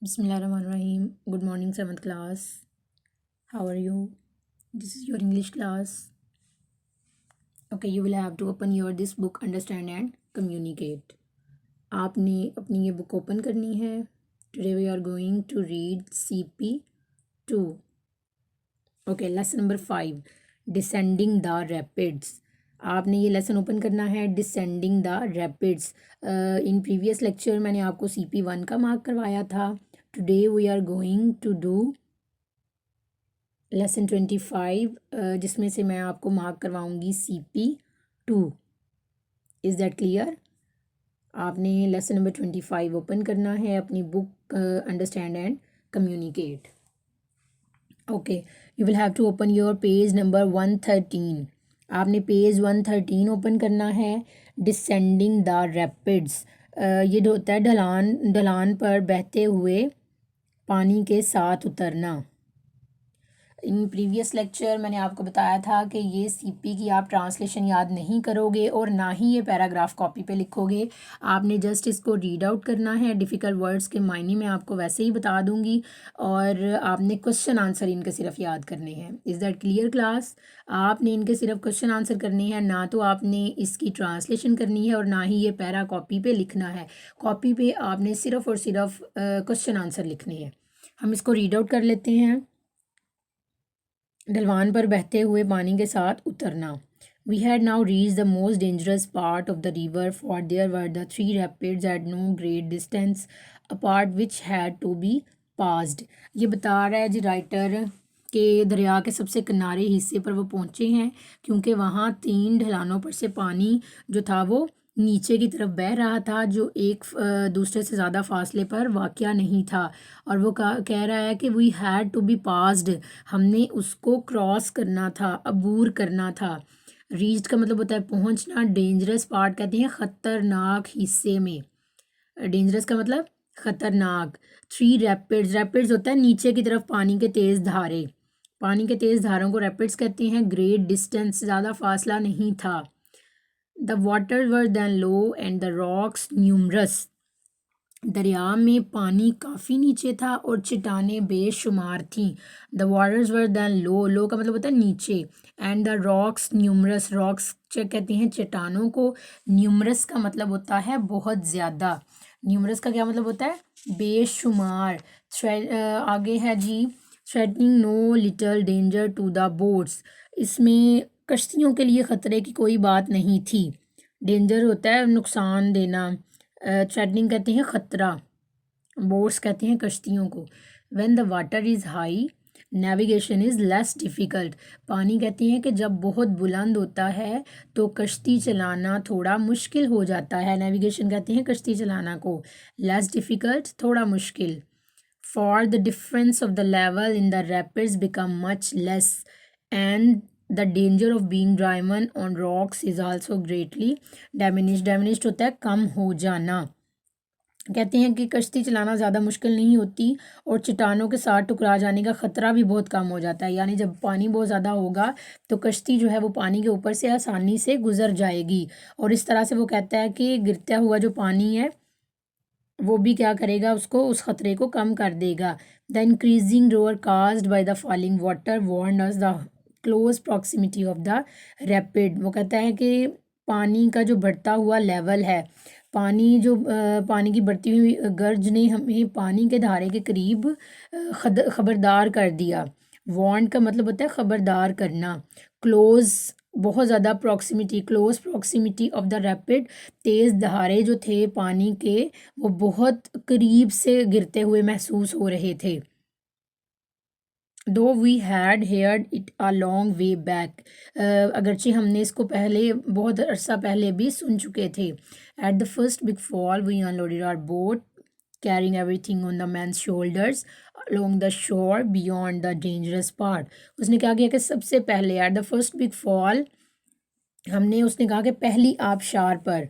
Bismillahirrahmanirrahim. Good morning, 7th class. How are you? This is your English class. Okay, you will have to open your this book, understand and communicate. आपने अपनी ये book open करनी है. Today we are going to read CP2. Okay, lesson number 5. Descending the Rapids. आपने ये lesson open करना है descending the rapids. In previous lecture मैंने आपको CP1 का मार्क करवाया था. Today we are going to do lesson 25, जिसमें से मैं आपको मार्क करवाऊंगी CP2. Is that clear? आपने लेसन नंबर 25 ओपन करना है अपनी book understand and communicate. Okay, you will have to open your page number 113. आपने पेज 113 ओपन करना है. डिसेंडिंग द रैपिड्स, ये होता है ढलान पर बहते हुए पानी के साथ उतरना. इन प्रीवियस लेक्चर मैंने आपको बताया था कि ये CP की आप ट्रांसलेशन याद नहीं करोगे और ना ही ये पैराग्राफ कॉपी पे लिखोगे. आपने जस्ट इसको रीड आउट करना है. डिफ़िकल्ट वर्ड्स के मायने मैं आपको वैसे ही बता दूंगी और आपने क्वेश्चन आंसर इनके सिर्फ याद करने हैं. Is that clear class? आपने इनके सिर्फ क्वेश्चन आंसर करने हैं, ना तो आपने इसकी ट्रांसलेशन करनी है और ना ही ये पैरा कॉपी पे लिखना है. कॉपी पे आपने सिर्फ और सिर्फ क्वेश्चन आंसर लिखने हैं. हम इसको रीड आउट कर लेते हैं. ढलवान पर बहते हुए पानी के साथ उतरना. We had now reached the most dangerous part of the river, for there were the 3 rapids at no great distance apart which had to be passed. ये बता रहा है जी राइटर के दरिया के सबसे किनारे हिस्से पर वो पहुँचे हैं क्योंकि वहाँ 3 ढलानों पर से पानी जो था वो नीचे की तरफ बह रहा था, जो एक दूसरे से ज़्यादा फासले पर वाक़या नहीं था. और वो कह रहा है कि we had to be passed, हमने उसको क्रॉस करना था, अबूर करना था. रीच्ड का मतलब होता है पहुंचना. डेंजरस पार्ट कहते हैं ख़तरनाक हिस्से में. डेंजरस का मतलब ख़तरनाक. 3 रैपिड्स, रैपिड्स होता है नीचे की तरफ पानी के तेज़ धारे. पानी के तेज़ धारों को रैपिड्स कहते हैं. ग्रेट डिस्टेंस, ज़्यादा फासला नहीं था. The water were then low and the rocks numerous, दरिया में पानी काफ़ी नीचे था और चट्टानें बेशुमार थीं. द वाटर्स वर दैन लो, लो का मतलब होता है नीचे. And the rocks numerous, rocks कहते हैं चट्टानों को. न्यूमरस का मतलब होता है बहुत ज़्यादा. न्यूमरस का क्या मतलब होता है? बेशुमार. आगे है जी threatening no little danger to the boats, इसमें कश्तियों के लिए ख़तरे की कोई बात नहीं थी. डेंजर होता है नुकसान देना. थ्रेटनिंग कहते हैं ख़तरा. बोट्स कहते हैं कश्तियों को. When the water is high navigation is less difficult, पानी कहते हैं कि जब बहुत बुलंद होता है तो कश्ती चलाना थोड़ा मुश्किल हो जाता है. नेविगेशन कहते हैं कश्ती चलाना को. लेस डिफ़िकल्ट थोड़ा मुश्किल. For the difference of the level in the rapids become much less and the danger of being driven on rocks is also greatly diminished. Diminished होता है कम हो जाना. कहते हैं कि कश्ती चलाना ज़्यादा मुश्किल नहीं होती और चट्टानों के साथ टकरा जाने का ख़तरा भी बहुत कम हो जाता है. यानी जब पानी बहुत ज़्यादा होगा तो कश्ती जो है वो पानी के ऊपर से आसानी से गुजर जाएगी. और इस तरह से वो कहता है कि गिरता हुआ जो पानी है वो भी क्या करेगा, उसको उस ख़तरे को कम कर देगा. The increasing roar caused by the falling water warned us the close proximity of the rapid. वो कहता है कि पानी का जो बढ़ता हुआ लेवल है, पानी की बढ़ती हुई गर्ज ने हमें पानी के धारे के करीब ख़बरदार कर दिया. वार्न का मतलब होता है ख़बरदार करना. क्लोज बहुत ज़्यादा. Proximity, close proximity of the rapid, तेज़ धारे जो थे पानी के वो बहुत करीब से गिरते हुए महसूस हो रहे थे. Though we had heard it a long way back, अगरचे हमने इसको पहले बहुत अरसा पहले भी सुन चुके थे. At the first big fall we unloaded our boat carrying everything on the men's shoulders along the shore beyond the dangerous part. उसने क्या किया कि सबसे पहले at the first big fall, उसने कहा कि पहली आबशार पर.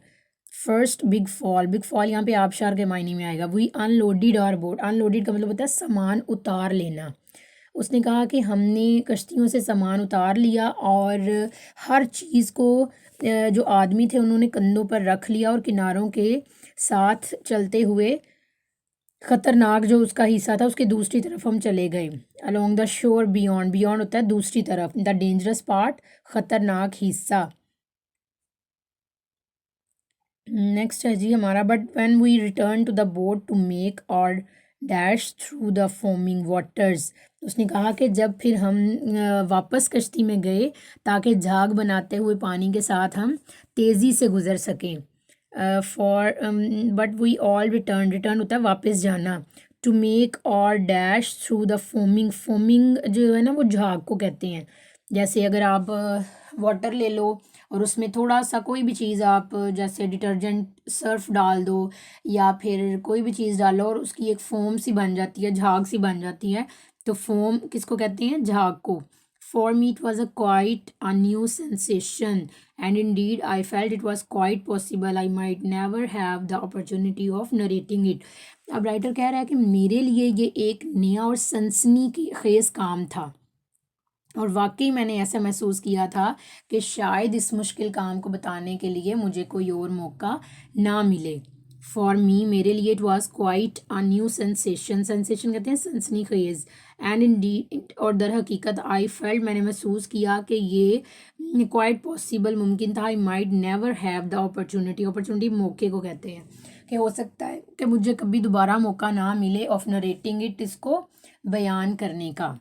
First big fall, big fall यहाँ पे आबशार के मायने में आएगा. We unloaded our boat, unloaded का मतलब होता है सामान उतार लेना. उसने कहा कि हमने कश्तियों से सामान उतार लिया और हर चीज़ को जो आदमी थे उन्होंने कंधों पर रख लिया और किनारों के साथ चलते हुए ख़तरनाक जो उसका हिस्सा था उसके दूसरी तरफ हम चले गए। Along the shore beyond, beyond होता है दूसरी तरफ, द डेंजरस पार्ट ख़तरनाक हिस्सा। नेक्स्ट है जी हमारा, but when we return to the boat to make और dash through the foaming waters, उसने कहा कि जब फिर हम वापस कश्ती में गए ताकि झाग बनाते हुए पानी के साथ हम तेज़ी से गुजर सकें। For but we all return, return होता है वापस जाना, टू मेक और dash through the foaming, foaming जो है ना वो झाग को कहते हैं। जैसे अगर आप वाटर ले लो और उसमें थोड़ा सा कोई भी चीज़ आप जैसे डिटर्जेंट सर्फ डाल दो या फिर कोई भी चीज़ डालो और उसकी एक फोम सी बन जाती है, झाग सी बन जाती है, तो फोम किसको कहते हैं? झाग को। For me it was a quite a new sensation and Indeed I felt it was quite possible I might never have the opportunity of narrating it. अब राइटर कह रहा है कि मेरे लिए ये एक नया और सनसनी खेज काम था और वाकई मैंने ऐसा महसूस किया था कि शायद इस मुश्किल काम को बताने के लिए मुझे कोई और मौका ना मिले। फॉर मी, मेरे लिए it was quite a new sensation, sensation कहते हैं सनसनी खेज, एंड इन डी और दर हकीकत आई फेल्ट, मैंने महसूस किया कि ये क्वाइट पॉसिबल मुमकिन था, I might never have the opportunity, opportunity मौके को कहते हैं, कि हो सकता है कि मुझे कभी दोबारा मौका ना मिले ऑफ नरेटिंग इट, इसको बयान करने का।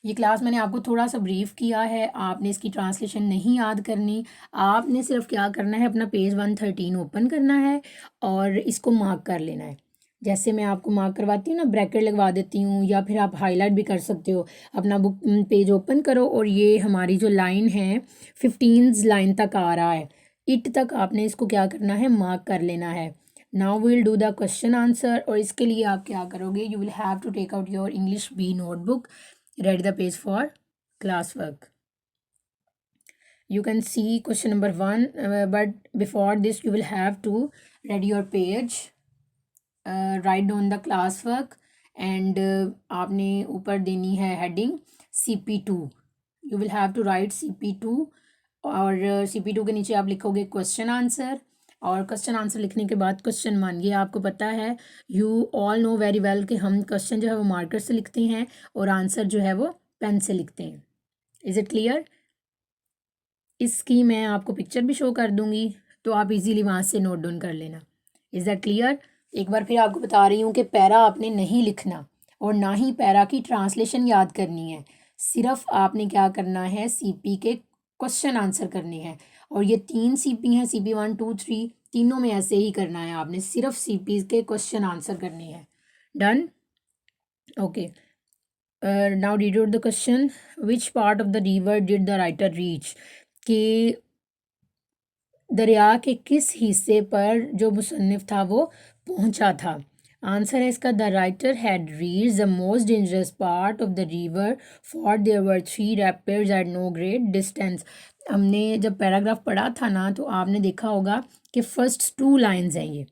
ये क्लास मैंने आपको थोड़ा सा ब्रीफ किया है, आपने इसकी ट्रांसलेशन नहीं याद करनी, आपने सिर्फ क्या करना है, अपना पेज 113 ओपन करना है और इसको मार्क कर लेना है। जैसे मैं आपको मार्क करवाती हूँ ना, ब्रैकेट लगवा देती हूँ या फिर आप हाईलाइट भी कर सकते हो। अपना बुक पेज ओपन करो और ये हमारी जो लाइन है 15 लाइन तक आ रहा है, इट तक आपने इसको क्या करना है, मार्क कर लेना है। Now we will do the question answer, और इसके लिए आप क्या करोगे, you will have to take out your English B notebook, ready the page for classwork. You can see question number 1, but before this you will have to ready your page, write down the classwork, and आपने ऊपर देनी है heading CP2, you will have to write CP2, और CP2 के नीचे आप लिखोगे question answer, और क्वेश्चन आंसर लिखने के बाद क्वेश्चन 1, ये आपको पता है, you all know very well कि हम क्वेश्चन जो है वो मार्कर से लिखते हैं और आंसर जो है वो पेन से लिखते हैं। Is it clear? इसकी मैं आपको पिक्चर भी शो कर दूंगी तो आप इजीली वहाँ से नोट डाउन कर लेना। Is that clear? एक बार फिर आपको बता रही हूँ कि पैरा आपने नहीं लिखना और ना ही पैरा की ट्रांसलेशन याद करनी है, सिर्फ आपने क्या करना है, सीपी के क्वेश्चन आंसर करने हैं। और ये 3 सीपी हैं, CP 1 2 3, तीनों में ऐसे ही करना है, आपने सिर्फ सीपी के क्वेश्चन आंसर करने हैं। Done? Okay, now read out the question, which part of the river did the writer reach, कि दरिया के किस हिस्से पर जो मुसन्निफ था वो पहुंचा था। आंसर है इसका, the writer had reached the most dangerous part of the river for there were 3 rapids at no great distance. हमने जब पैराग्राफ पढ़ा था ना तो आपने देखा होगा कि फर्स्ट 2 लाइंस हैं, ये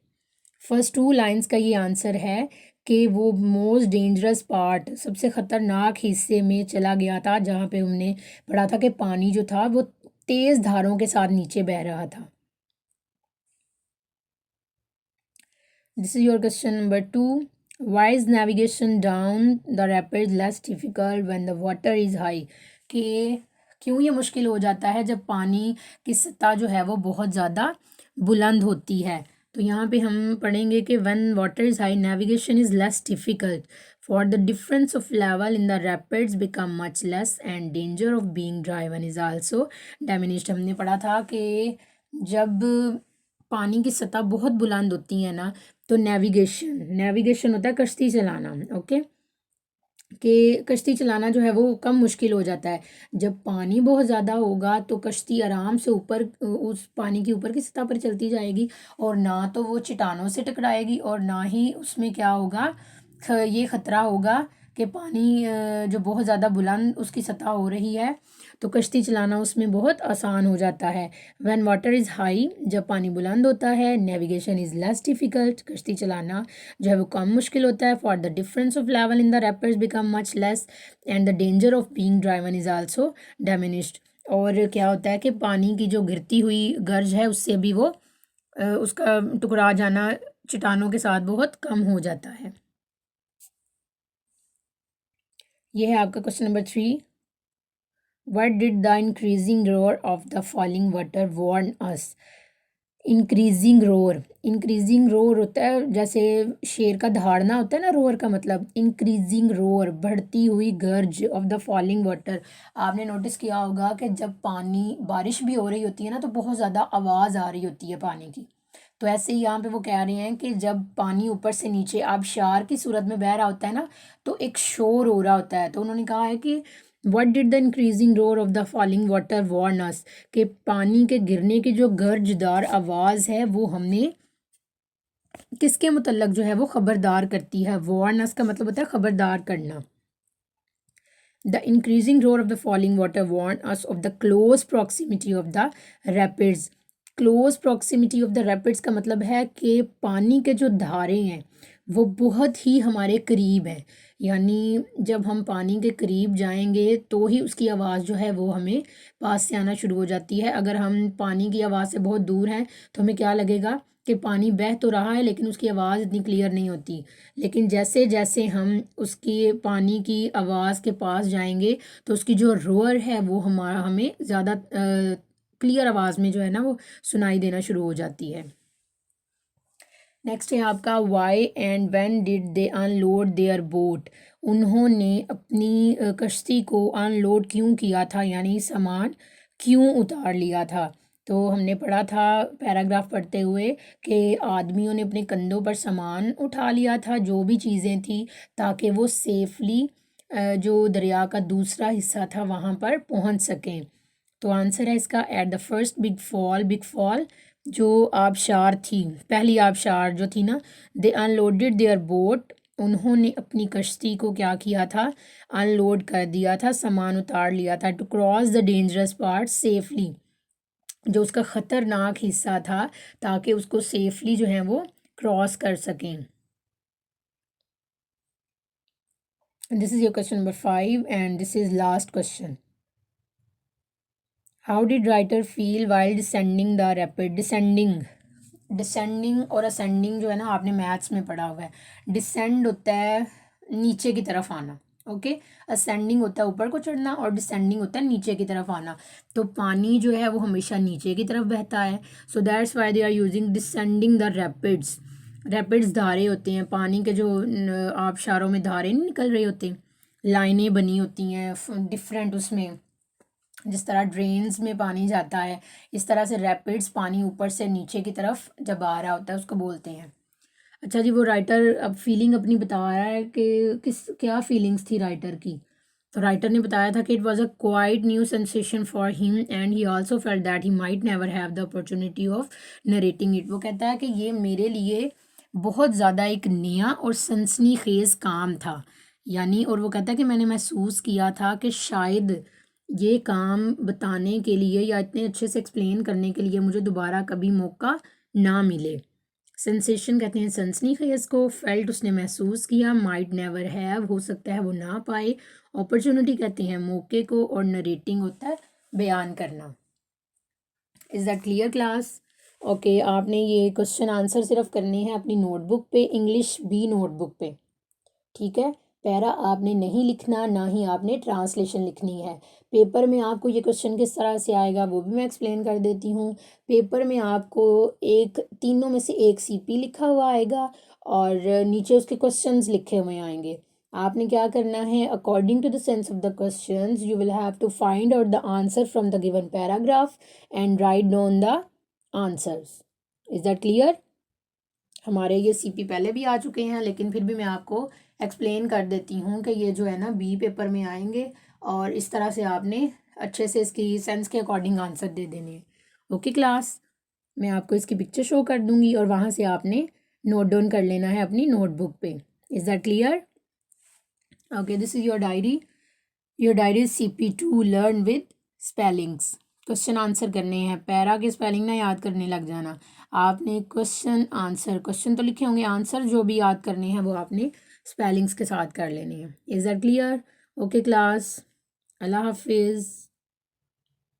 फर्स्ट 2 लाइंस का ये आंसर है कि वो मोस्ट डेंजरस पार्ट, सबसे ख़तरनाक हिस्से में चला गया था जहाँ पे हमने पढ़ा था कि पानी जो था वो तेज़ धारों के साथ नीचे बह रहा था। This is your question number 2, why is navigation down the rapids less difficult when the water is high, कि क्यों ये मुश्किल हो जाता है जब पानी की सतह जो है वो बहुत ज़्यादा बुलंद होती है। तो यहाँ पे हम पढ़ेंगे कि when water is high navigation is less difficult for the difference of level in the rapids become much less and danger of being driven is also diminished। हमने पढ़ा था कि जब पानी की सतह बहुत बुलंद होती है ना तो नेविगेशन होता है कश्ती चलाना, ओके, कि कश्ती चलाना जो है वो कम मुश्किल हो जाता है। जब पानी बहुत ज़्यादा होगा तो कश्ती आराम से ऊपर उस पानी की ऊपर की सतह पर चलती जाएगी और ना तो वो चट्टानों से टकराएगी और ना ही उसमें क्या होगा, ये ख़तरा होगा कि पानी जो बहुत ज़्यादा बुलंद उसकी सतह हो रही है तो कश्ती चलाना उसमें बहुत आसान हो जाता है। व्हेन वाटर इज़ हाई, जब पानी बुलंद होता है, नेविगेशन इज़ लेस डिफ़िकल्ट, कश्ती चलाना जो है वो कम मुश्किल होता है। For the difference of level in the rapids become much less and the danger of being driven is also diminished. और क्या होता है कि पानी की जो गिरती हुई गर्ज है उससे भी वो उसका टुकरा जाना चट्टानों के साथ बहुत कम हो जाता है। ये है आपका question number 3। What did the increasing roar of the falling water warn us? Increasing roar होता है जैसे शेर का दहाड़ना होता है ना, रोर का मतलब इंक्रीजिंग रोर, बढ़ती हुई गर्ज ऑफ द फॉलिंग वाटर। आपने नोटिस किया होगा कि जब पानी बारिश भी हो रही होती है ना तो बहुत ज़्यादा आवाज़ आ रही होती है पानी की। तो ऐसे ही यहाँ पे वो कह रहे हैं कि जब पानी ऊपर से नीचे आबशार की सूरत में बह रहा होता है ना तो एक शोर हो रहा होता है। तो उन्होंने कहा है कि what did the increasing roar of the falling water warn us, कि पानी के गिरने की जो गर्जदार आवाज़ है वो हमें किसके मुतल्लक जो है वो खबरदार करती है। वार्न अस का मतलब होता है खबरदार करना। The increasing roar of the falling water warn us of the close proximity of the rapids. Close proximity of the rapids का मतलब है कि पानी के जो धारे हैं वो बहुत ही हमारे करीब हैं, यानी जब हम पानी के करीब जाएंगे तो ही उसकी आवाज़ जो है वो हमें पास से आना शुरू हो जाती है। अगर हम पानी की आवाज़ से बहुत दूर हैं तो हमें क्या लगेगा कि पानी बह तो रहा है लेकिन उसकी आवाज़ इतनी क्लियर नहीं होती। लेकिन जैसे जैसे हम उसकी पानी की आवाज़ के पास जाएंगे तो उसकी जो रोअर है वो हमें ज़्यादा क्लियर आवाज़ में जो है ना वो सुनाई देना शुरू हो जाती है। नेक्स्ट है आपका why and when did they unload their boat. उन्होंने अपनी कश्ती को अनलोड क्यों किया था, यानी सामान क्यों उतार लिया था। तो हमने पढ़ा था पैराग्राफ पढ़ते हुए कि आदमियों ने अपने कंधों पर सामान उठा लिया था, जो भी चीज़ें थी, ताकि वो सेफली जो दरिया का दूसरा हिस्सा था वहाँ पर पहुँच सकें। तो आंसर है इसका eight the first big fall. Big fall जो आबशार थी, पहली आबशार जो थी ना, दे अनलोडेड देयर बोट, उन्होंने अपनी कश्ती को क्या किया था, अनलोड कर दिया था, सामान उतार लिया था। To cross the dangerous part safely, जो उसका ख़तरनाक हिस्सा था, ताकि उसको सेफली जो है वो क्रॉस कर सकें। This is your question number 5 and this is last question. How did writer feel while descending the rapid. Descending और असेंडिंग जो है ना आपने मैथ्स में पढ़ा हुआ है। डिसेंड होता है नीचे की तरफ आना, ओके। असेंडिंग होता है ऊपर को चढ़ना और डिसेंडिंग होता है नीचे की तरफ आना। तो पानी जो है वो हमेशा नीचे की तरफ बहता है, so that's why they are using descending the rapids. Rapids धारे होते हैं पानी के, जो आबशारों में धारे नहीं निकल रहे होते, लाइनें बनी होती हैं डिफरेंट, उसमें जिस तरह ड्रेन्स में पानी जाता है इस तरह से रैपिड्स पानी ऊपर से नीचे की तरफ जब आ रहा होता है उसको बोलते हैं। अच्छा जी, वो राइटर अब फीलिंग अपनी बता रहा है कि क्या फीलिंग्स थी राइटर की। तो राइटर ने बताया था कि it was a quite new sensation for him and he also felt that he might never have the opportunity of narrating it. वो कहता है कि ये मेरे लिए बहुत ज़्यादा एक नया और सनसनीखेज़ काम था, यानी, और वो कहता है कि मैंने महसूस किया था कि शायद ये काम बताने के लिए या इतने अच्छे से एक्सप्लेन करने के लिए मुझे दोबारा कभी मौका ना मिले। सेंसेशन कहते हैं सनसनीखेज को, फेल्ट उसने महसूस किया, माइट नेवर हैव हो सकता है वो ना पाए, अपॉर्चुनिटी कहते हैं मौके को, और नरेटिंग होता है बयान करना। Is that clear class? Okay, आपने ये क्वेश्चन आंसर सिर्फ करने हैं अपनी नोटबुक पे, इंग्लिश भी नोटबुक पे, ठीक है। पैरा आपने नहीं लिखना, ना ही आपने ट्रांसलेशन लिखनी है। पेपर में आपको ये क्वेश्चन किस तरह से आएगा वो भी मैं एक्सप्लेन कर देती हूँ। पेपर में आपको एक तीनों में से एक सीपी लिखा हुआ आएगा और नीचे उसके क्वेश्चंस लिखे हुए आएंगे। आपने क्या करना है, according to the sense of the questions you will have to find out the answer from the given paragraph and write down the answers. Is that clear? हमारे ये सीपी पहले भी आ चुके हैं लेकिन फिर भी मैं आपको एक्सप्लेन कर देती हूँ कि ये जो है ना बी पेपर में आएंगे और इस तरह से आपने अच्छे से इसकी सेंस के अकॉर्डिंग आंसर दे देने हैं। ओके क्लास, मैं आपको इसकी पिक्चर शो कर दूँगी और वहाँ से आपने नोट डाउन कर लेना है अपनी नोटबुक पे। Is that clear? Okay, this is your diary. Your diary CP2 learn with spellings. Question answer करने हैं, पैरा के स्पेलिंग ना याद करने लग जाना। आपने क्वेश्चन आंसर, क्वेश्चन तो लिखे होंगे, आंसर जो भी याद करने हैं वो आपने स्पेलिंग्स के साथ कर लेने हैं। Is that clear? Okay class, अल्लाह हाफिज़।